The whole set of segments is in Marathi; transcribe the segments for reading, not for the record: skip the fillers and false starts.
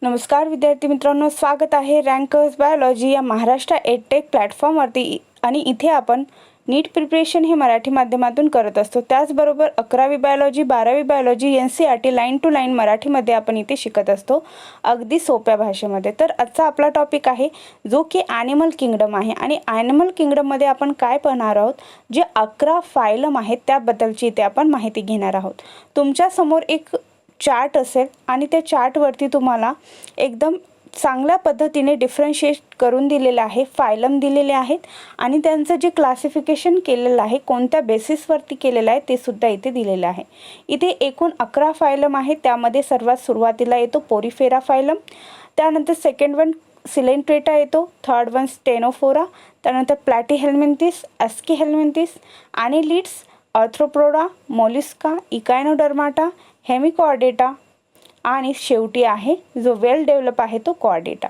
नमस्कार विद्यार्थी मित्रांनो, स्वागत आहे रँकर्स बायोलॉजी या महाराष्ट्र एडटेक प्लॅटफॉर्मवरती। आणि इथे आपण नीट प्रिपरेशन हे मराठी माध्यमातून करत असतो। त्याचबरोबर 11वी बायोलॉजी 12वी biology NCERT line to line मराठीमध्ये आपण इथे शिकत असतो, अगदी सोप्या भाषेमध्ये। तर आजचा आपला टॉपिक आहे जो की ॲनिमल किंगडम आहे। आणि ॲनिमल किंगडममध्ये आपण काय पाहणार आहोत, जे 11 फायलम आहेत त्याबद्दलची इथे आपण माहिती घेणार आहोत। तुमच्या समोर एक चार्ट असेल आणि त्या चार्टवरती तुम्हाला एकदम चांगल्या पद्धतीने डिफरन्शिएट करून दिलेलं आहे, फायलम दिलेले आहेत आणि त्यांचं जे क्लासिफिकेशन केलेलं आहे, कोणत्या बेसिसवरती केलेलं आहे ते सुद्धा इथे दिलेलं आहे। इथे एकूण 11 फायलम आहेत। त्यामध्ये सर्वात सुरुवातीला येतो पोरीफेरा फायलम, त्यानंतर सेकंड वन सिलेंट्रेटा येतो, थर्ड वन स्टेनोफोरा, त्यानंतर प्लॅटीहेल्मिंथिस, अस्कीहेल्मिंथिस, ॲनिलिड्स, आर्थ्रोपोडा, मोलिस्का, इकायनोडर्माटा, हेमिकॉर्डेटा आणि शेवटी आहे जो वेल डेव्हलप आहे तो कॉर्डेटा।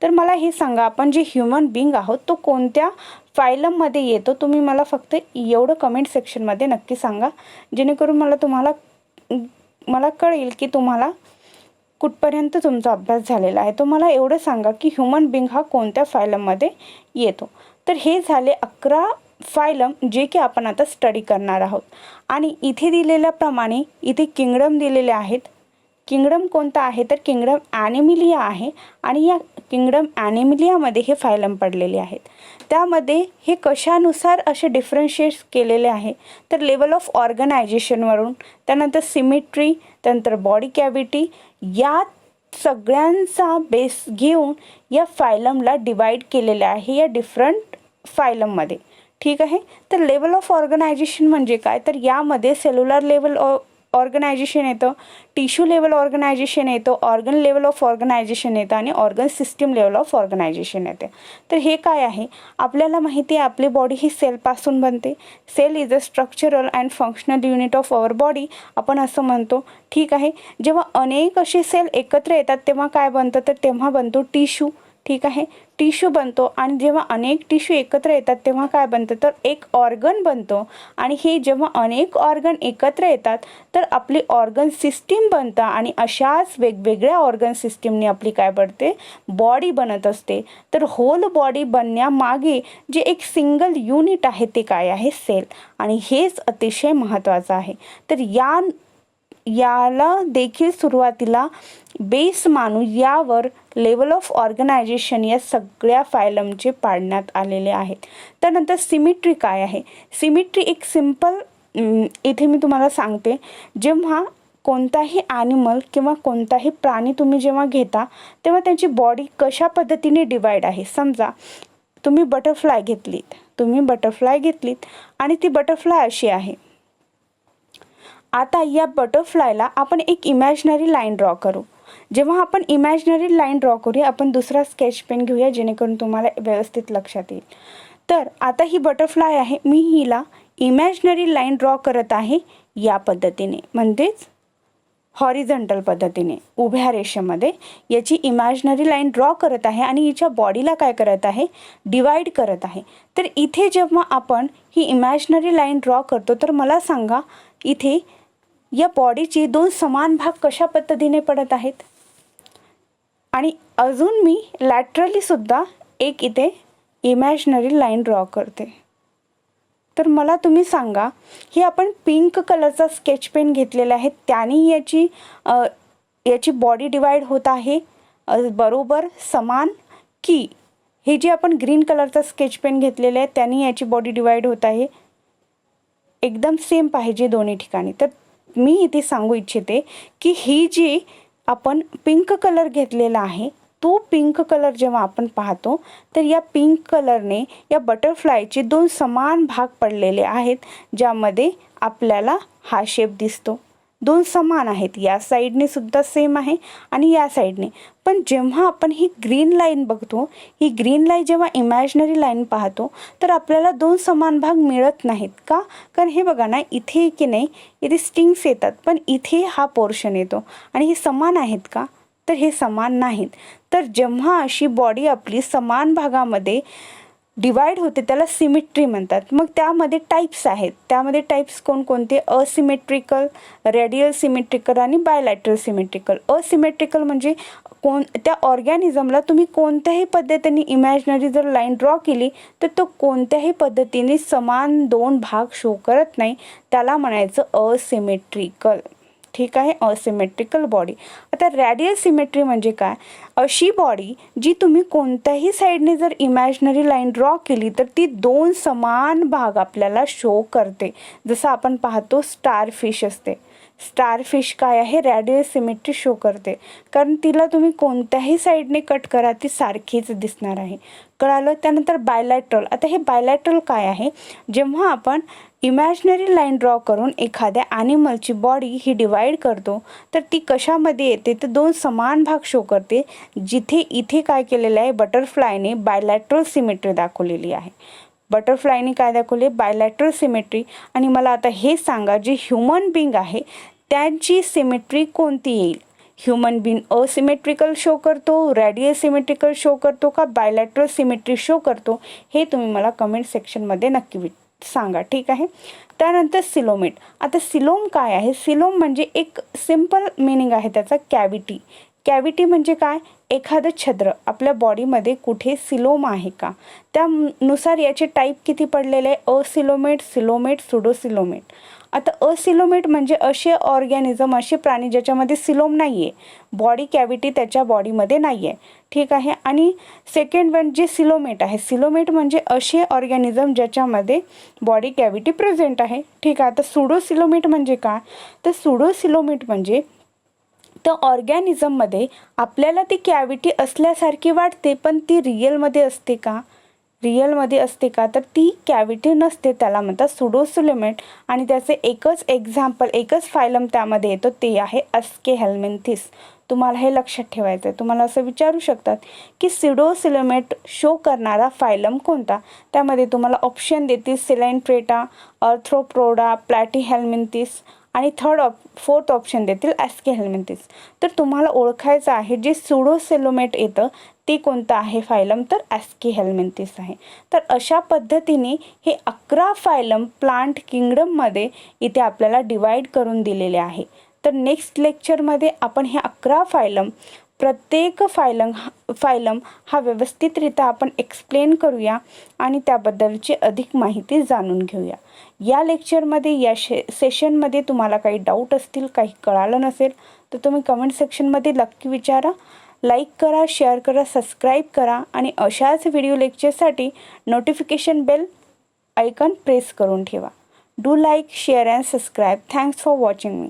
तर मला हे सांगा, आपण जे ह्यूमन बिंग आहोत तो कोणत्या फायलममध्ये येतो? तुम्ही मला फक्त एवढं कमेंट सेक्शनमध्ये नक्की सांगा, जेणेकरून मला कळेल की तुम्हाला कुठपर्यंत तुमचा अभ्यास झालेला आहे। तो मला एवढं सांगा की ह्यूमन बिंग हा कोणत्या फायलममध्ये येतो। तर हे झाले 11 फायलम जे की आपण आता स्टडी करणार आहोत। आणि इथे दिलेल्याप्रमाणे इथे किंगडम दिलेले आहेत। किंगडम कोणता आहे तर किंगडम ॲनिमिलिया आहे आणि या किंगडम ॲनिमिलियामध्ये हे फायलम पडलेले आहेत। त्यामध्ये हे कशानुसार असे डिफरन्शिएट केलेले आहे तर लेवल ऑफ ऑर्गनायझेशनवरून, त्यानंतर सिमेट्री, त्यानंतर बॉडी कॅव्हिटी, या सगळ्यांचा बेस घेऊन या फायलमला डिवाइड केलेले आहे या डिफरंट फायलममध्ये। ठीक आहे, तर लेवल ऑफ ऑर्गनायझेशन म्हणजे काय तर यामध्ये सेल्युलर लेवल ऑर्गनायझेशन येतं, टिश्यू लेवल ऑर्गनायझेशन येतं, ऑर्गन लेवल ऑफ ऑर्गनायझेशन येतं आणि organ system level of organization येते। तर हे काय आहे, आपल्याला माहिती आहे आपली बॉडी ही सेलपासून बनते। Cell is a structural and functional unit of our body, आपण असं म्हणतो। ठीक आहे, जेव्हा अनेक असे सेल एकत्र येतात तेव्हा काय बनतं तर तेव्हा बनतो टिश्यू। ठीक आहे, टिश्यू बनतो आणि जेव्हा अनेक टिश्यू एकत्र येतात तेव्हा काय बनतं तर एक ऑर्गन बनतो। आणि हे जेव्हा अनेक ऑर्गन एकत्र येतात तर आपली ऑर्गन सिस्टीम बनतं आणि अशाच वेगवेगळ्या ऑर्गन सिस्टीमने आपली काय बनते बॉडी बनत असते। तर होल बॉडी बनण्यामागे जे एक सिंगल युनिट आहे ते काय आहे सेल, आणि हेच अतिशय महत्त्वाचं आहे। तर याला देखील सुरुवातीला बेस मानू यावर लेवल ऑफ ऑर्गनायझेशन या सगळ्या फायलमचे पाडण्यात आलेले आहेत। त्यानंतर सिमेट्री काय आहे, सिमेट्री एक सिंपल इथे मी तुम्हाला सांगते, जेव्हा कोणताही ॲनिमल किंवा कोणताही प्राणी तुम्ही जेव्हा घेता तेव्हा त्यांची बॉडी कशा पद्धतीने डिवाइड आहे। समजा तुम्ही बटरफ्लाय घेतलीत आणि ती बटरफ्लाय अशी आहे। आता या बटरफ्लायला आपण एक इमॅजिनरी लाईन ड्रॉ करू। जेव्हा आपण इमॅजिनरी लाईन ड्रॉ करूया, आपण दुसरा स्केच पेन घेऊया जेणेकरून तुम्हाला व्यवस्थित लक्षात येईल। तर आता ही बटरफ्लाय आहे, मी हिला इमॅजिनरी लाईन ड्रॉ करत आहे या पद्धतीने, म्हणजेच हॉरिझॉन्टल पद्धतीने उभ्या रेषेमध्ये याची इमॅजिनरी लाईन ड्रॉ करत आहे आणि हिच्या बॉडीला काय करत आहे डिवाइड करत आहे। तर इथे जेव्हा आपण ही इमॅजिनरी लाईन ड्रॉ करतो तर मला सांगा इथे या बॉडीची दोन समान भाग कशा पद्धतीने पडत आहेत। आणि अजून मी लॅटरली सुद्धा एक इथे इमॅजिनरी लाईन ड्रॉ करते। तर मला तुम्ही सांगा, हे आपण पिंक कलरचा स्केच पेन घेतलेला आहे त्याने याची बॉडी डिवाइड होत आहे बरोबर समान, की हे जे आपण ग्रीन कलरचा स्केच पेन घेतलेला आहे त्याने याची बॉडी डिवाइड होत आहे एकदम सेम पाहिजे दोन्ही ठिकाणी। तर मी इथे सांगू इच्छिते की ही जी आपण पिंक कलर घेतलेला आहे तो पिंक कलर जेव्हा आपण पाहतो तर या पिंक कलरने या बटरफ्लायचे दोन समान भाग पडलेले आहेत, ज्यामध्ये आपल्याला हा शेप दिसतो। दोन समान आहेत, या साईडने सुद्धा सेम आहे आणि या साईडने। पण जेव्हा आपण ही ग्रीन लाईन बघतो, ही ग्रीन लाईन जेव्हा इमॅजिनरी लाईन पाहतो तर आपल्याला दोन समान भाग मिळत नाहीत का, कारण हे बघा ना इथे की नाही इथे स्टिंग्स येतात पण इथे हा पोर्शन येतो आणि हे समान आहेत का तर हे समान नाहीत। तर जेव्हा अशी बॉडी आपली समान भागामध्ये डिवाइड होते त्याला सिमेट्री म्हणतात. मग त्यामध्ये टाईप्स आहेत. त्यामध्ये टाईप्स कोणकोणते? असिमेट्रिकल, रेडियल सिमेट्रिकल आणि बायलॅटरल सिमेट्रिकल. असिमेट्रिकल म्हणजे त्या ऑर्गॅनिझमला तुम्ही कोणत्याही पद्धतीने इमॅजिनरी जर लाईन ड्रॉ केली तर तो कोणत्याही पद्धतीने समान 2 भाग शो करत नाही, त्याला म्हणायचं असिमेट्रिकल. ठीक आहे, असिमेट्रिकल बॉडी. आता रॅडियल सिमेट्री म्हणजे काय? अशी बॉडी जी तुम्ही कोणत्याही साईडने जर इमॅजिनरी लाईन ड्रॉ केली तर ती 2 समान भाग आपल्याला शो करते. जसं आपण पाहतो स्टारफिश असते. स्टारफिश काय आहे? रॅडियल सिमेट्री शो करते, कारण तिला तुम्ही कोणत्याही साईडने कट करा ती सारखीच दिसणार आहे. कळालं? त्यानंतर बायलॅटरल. आता हे बायलॅटरल काय आहे? जेव्हा आपण इमॅजिनरी लाईन ड्रॉ करून एखाद्या ॲनिमलची बॉडी ही डिवाइड करतो तर ती कशामध्ये येते? तर 2 समान भाग शो करते. जिथे इथे काय केलेलं आहे? बटरफ्लायने बायलॅटरल सिमेट्री दाखवलेली आहे. बटरफ्लायने काय दाखवले? Bilateral symmetry. आणि मला आता हे सांगा, जे ह्युमन बिंग आहे त्यांची सिमेट्री कोणती येईल? ह्युमन बिंग असिमेट्रिकल शो करतो, रॅडियल सिमेट्रिकल शो करतो का बायलॅटरल सिमेट्री शो करतो? हे तुम्ही मला कमेंट सेक्शनमध्ये नक्की सांगा. ठीक आहे. त्यानंतर सिलोमेट. आता सिलोम काय आहे? सिलोम म्हणजे एक सिम्पल मिनिंग आहे त्याचा, कॅव्हिटी. कॅव्हिटी म्हणजे काय? एखादं छिद्र. आपल्या बॉडीमध्ये कुठे सिलोम आहे का, त्यानुसार याचे टाईप किती पडलेले आहे? Acoelomate, coelomate, pseudocoelomate. आता असिलोमेट म्हणजे असे ऑर्गॅनिझम, असे प्राणी ज्याच्यामध्ये सिलोम नाही आहे, बॉडी कॅव्हिटी त्याच्या बॉडीमध्ये नाही आहे. ठीक आहे. आणि सेकंड म्हणजे सिलोमेट आहे. सिलोमेट म्हणजे असे ऑर्गॅनिझम ज्याच्यामध्ये बॉडी कॅव्हिटी प्रेझेंट आहे. ठीक आहे. आता सुडोसिलोमेट म्हणजे काय? तर सुडोसिलोमेट म्हणजे त्या ऑर्गॅनिझममध्ये आपल्याला ती कॅव्हिटी असल्यासारखी वाटते, पण ती रिअलमध्ये असते का? रिअलमध्ये असते का? तर ती कॅव्हिटी नसते, त्याला म्हणतात सुडोसिलोमेट. आणि त्याचे एकच एक्झाम्पल, एकच फायलम त्यामध्ये येतो, ते आहे अस्केहेल्मिंथिस. तुम्हाला हे लक्षात ठेवायचं आहे. तुम्हाला असं विचारू शकतात की सुडोसिलोमेट शो करणारा फायलम कोणता? त्यामध्ये तुम्हाला ऑप्शन देतील सिलेंट्रेटा, अर्थ्रोपोडा, प्लॅटीहेल्मिंथिस आणि फोर्थ ऑप्शन देतील अस्केहेल्मिंथिस. तर तुम्हाला ओळखायचं आहे जे सुडोसिलोमेट येतं ते कोणतं आहे फायलम? तर अस्केहेल्मिंथिस आहे. तर अशा पद्धतीने हे 11 फायलम प्लांट किंगडममध्ये इथे आपल्याला डिवाइड करून दिलेले आहे. तर नेक्स्ट लेक्चरमध्ये आपण हे 11 फायलम, प्रत्येक फायलम हा व्यवस्थितरित्या आपण एक्सप्लेन करूया आणि त्याबद्दलची अधिक माहिती जाणून घेऊया. या लेक्चरमध्ये, या सेशनमध्ये तुम्हाला काही डाऊट असतील, काही कळालं नसेल तर तुम्ही कमेंट सेक्शनमध्ये नक्की विचारा. लाईक करा, शेअर करा, सबस्क्राईब करा आणि अशाच व्हिडिओ लेक्चरसाठी नोटिफिकेशन बेल आयकॉन प्रेस करून ठेवा. Do like, share and subscribe. Thanks for watching me.